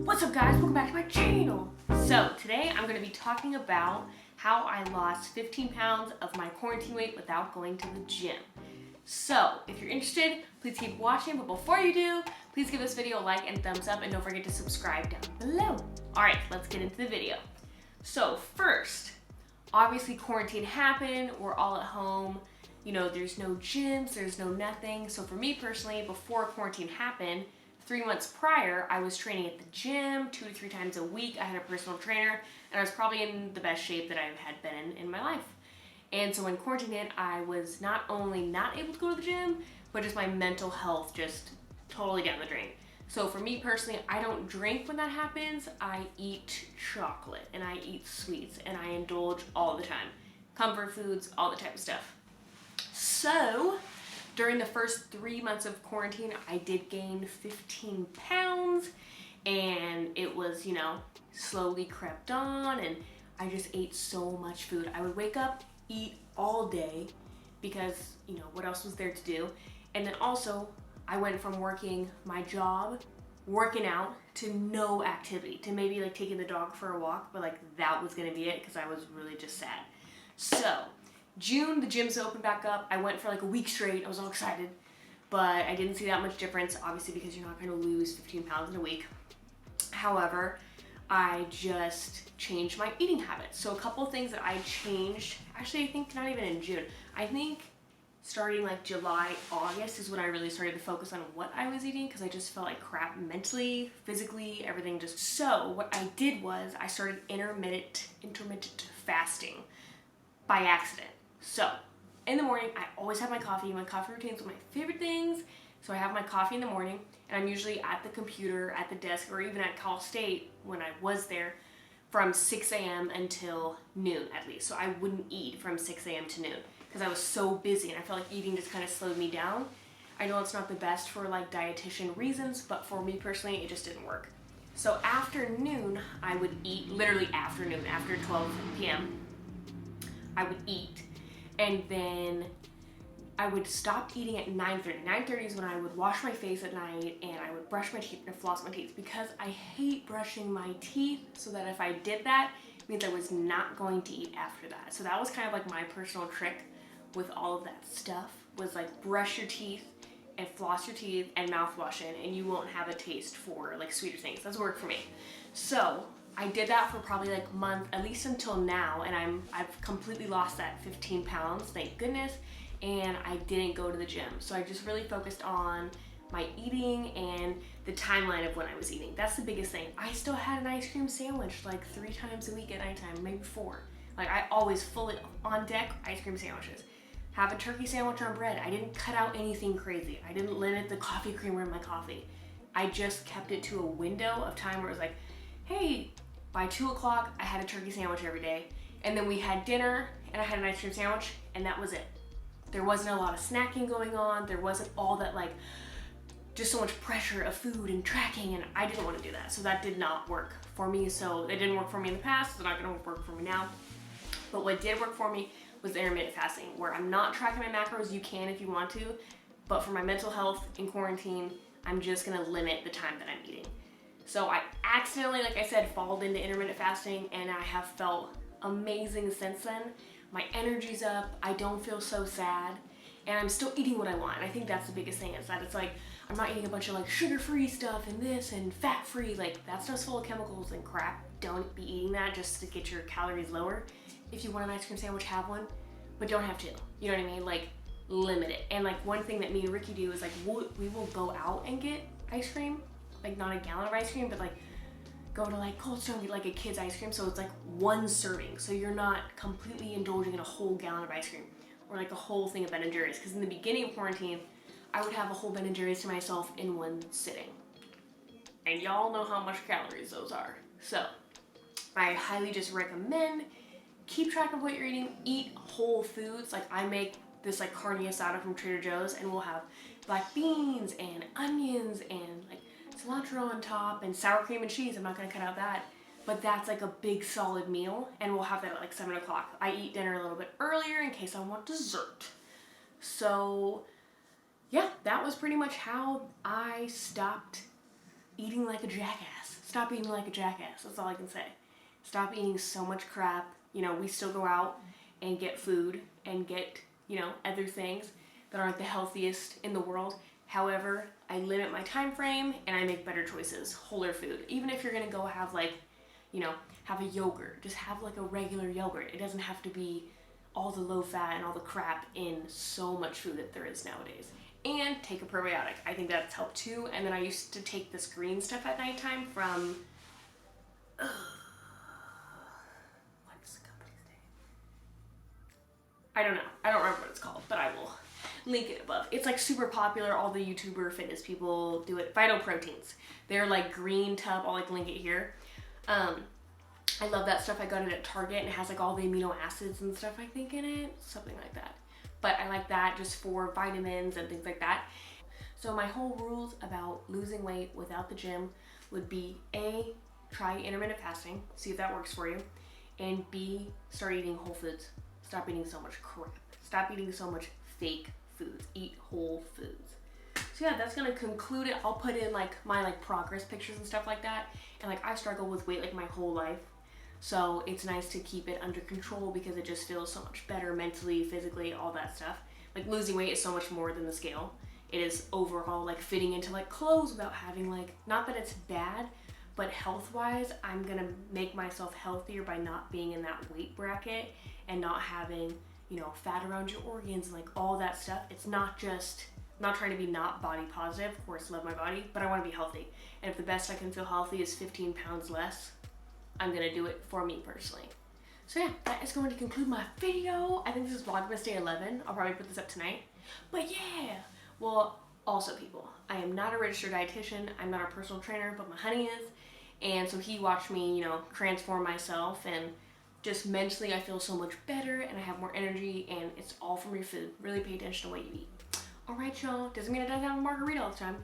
What's up guys, welcome back to my channel. So today I'm going to be talking about how I lost 15 pounds of my quarantine weight without going to the gym. So if you're interested, please keep watching, but before you do, please give this video a like and thumbs up and don't forget to subscribe down below. Alright, let's get into the video. So first, obviously quarantine happened, we're all at home, you know, there's no gyms, there's no nothing. So for me personally, before quarantine happened, 3 months prior, I was training at the gym 2 to 3 times a week. I had a personal trainer, and I was probably in the best shape that I had been in my life. And so when quarantine hit, I was not only not able to go to the gym, but just my mental health just totally down the drain. So for me personally, I don't drink when that happens. I eat chocolate, and I eat sweets, and I indulge all the time. Comfort foods, all the type of stuff. So during the first 3 months of quarantine, I did gain 15 pounds, and it was, you know, slowly crept on, and I just ate so much food. I would wake up, eat all day, because, you know, what else was there to do? And then also, I went from working my job, working out, to no activity, to maybe like taking the dog for a walk, but like that was gonna be it, because I was really just sad. So June, the gyms opened back up. I went for like a week straight. I was all excited, but I didn't see that much difference, obviously, because you're not going to lose 15 pounds in a week. However, I just changed my eating habits. So a couple of things that I changed, actually I think not even in June, I think starting like July, August is when I really started to focus on what I was eating, because I just felt like crap mentally, physically, everything just. So what I did was I started intermittent fasting by accident. So, in the morning, I always have my coffee. My coffee routine is one of my favorite things. So I have my coffee in the morning, and I'm usually at the computer, at the desk, or even at Cal State when I was there from 6 a.m. until noon at least. So I wouldn't eat from 6 a.m. to noon because I was so busy, and I felt like eating just kind of slowed me down. I know it's not the best for like dietitian reasons, but for me personally, it just didn't work. So after noon, I would eat, literally afternoon, after 12 p.m., I would eat. And then I would stop eating at 9:30. 9:30 is when I would wash my face at night, and I would brush my teeth and floss my teeth, because I hate brushing my teeth, so that if I did that, it means I was not going to eat after that. So that was kind of like my personal trick with all of that stuff, was like brush your teeth and floss your teeth and mouthwash in, and you won't have a taste for like sweeter things. That's worked for me. So I did that for probably like a month, at least until now, and I've completely lost that 15 pounds, thank goodness, and I didn't go to the gym. So I just really focused on my eating and the timeline of when I was eating. That's the biggest thing. I still had an ice cream sandwich like 3 times a week at nighttime, maybe 4. Like I always fully on deck ice cream sandwiches. Have a turkey sandwich on bread. I didn't cut out anything crazy. I didn't limit the coffee creamer in my coffee. I just kept it to a window of time where it was like, hey, by 2 o'clock, I had a turkey sandwich every day. And then we had dinner, and I had an ice cream sandwich, and that was it. There wasn't a lot of snacking going on. There wasn't all that, like, just so much pressure of food and tracking, and I didn't want to do that. So that did not work for me. So it didn't work for me in the past. It's not going to work for me now. But what did work for me was intermittent fasting, where I'm not tracking my macros. You can if you want to. But for my mental health in quarantine, I'm just going to limit the time that I'm eating. So I accidentally, like I said, followed into intermittent fasting, and I have felt amazing since then. My energy's up, I don't feel so sad, and I'm still eating what I want. And I think that's the biggest thing, is that it's like, I'm not eating a bunch of like sugar-free stuff and this and fat-free, like that stuff's full of chemicals and crap. Don't be eating that just to get your calories lower. If you want an ice cream sandwich, have one, but don't have 2. You know what I mean? Like, limit it. And like one thing that me and Ricky do is like, we will go out and get ice cream, like not a gallon of ice cream, but like go to like Cold Stone, get like a kid's ice cream, so it's like 1 serving, so you're not completely indulging in a whole gallon of ice cream, or like a whole thing of Ben & Jerry's, because in the beginning of quarantine, I would have a whole Ben & Jerry's to myself in 1 sitting, and y'all know how much calories those are. So I highly just recommend keep track of what you're eating, eat whole foods. Like I make this like carne asada from Trader Joe's, and we'll have black beans and onions and like cilantro on top and sour cream and cheese. I'm not gonna cut out that, but that's like a big solid meal, and we'll have that at like 7 o'clock. I eat dinner a little bit earlier in case I want dessert. So yeah, that was pretty much how I stopped eating like a jackass. Stop eating like a jackass. That's all I can say. Stop eating so much crap. You know, we still go out and get food and get, you know, other things that aren't the healthiest in the world. However, I limit my time frame and I make better choices, wholer food. Even if you're gonna go have like, you know, have a yogurt, just have like a regular yogurt. It doesn't have to be all the low fat and all the crap in so much food that there is nowadays. And take a probiotic. I think that's helped too. And then I used to take this green stuff at nighttime from, what is the company's name? I don't know. I don't remember what it's called, but I will link it above. It's like super popular. All the YouTuber fitness people do it. Vital Proteins. They're like green tub. I'll like link it here. I love that stuff. I got it at Target and it has like all the amino acids and stuff I think in it. Something like that. But I like that just for vitamins and things like that. So my whole rules about losing weight without the gym would be A, try intermittent fasting, see if that works for you. And B, start eating whole foods. Stop eating so much crap. Stop eating so much fake foods. Eat whole foods. So yeah, that's gonna conclude it. I'll put in like my like progress pictures and stuff like that. And like I struggle with weight like my whole life. So it's nice to keep it under control because it just feels so much better mentally, physically, all that stuff. Like losing weight is so much more than the scale. It is overall like fitting into like clothes without having like, not that it's bad, but health-wise, I'm gonna make myself healthier by not being in that weight bracket and not having, you know, fat around your organs and like all that stuff. It's not just, I'm not trying to be not body positive. Of course, love my body, but I wanna be healthy. And if the best I can feel healthy is 15 pounds less, I'm gonna do it for me personally. So yeah, that is going to conclude my video. I think this is Vlogmas Day 11. I'll probably put this up tonight. But yeah, well, also people, I am not a registered dietitian. I'm not a personal trainer, but my honey is. And so he watched me, you know, transform myself, and just mentally I feel so much better and I have more energy, and it's all from your food. Really pay attention to what you eat. All right, y'all. Doesn't mean I don't have a margarita all the time,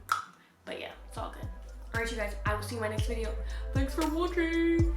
but yeah, it's all good. All right, you guys, I will see you in my next video. Thanks for watching.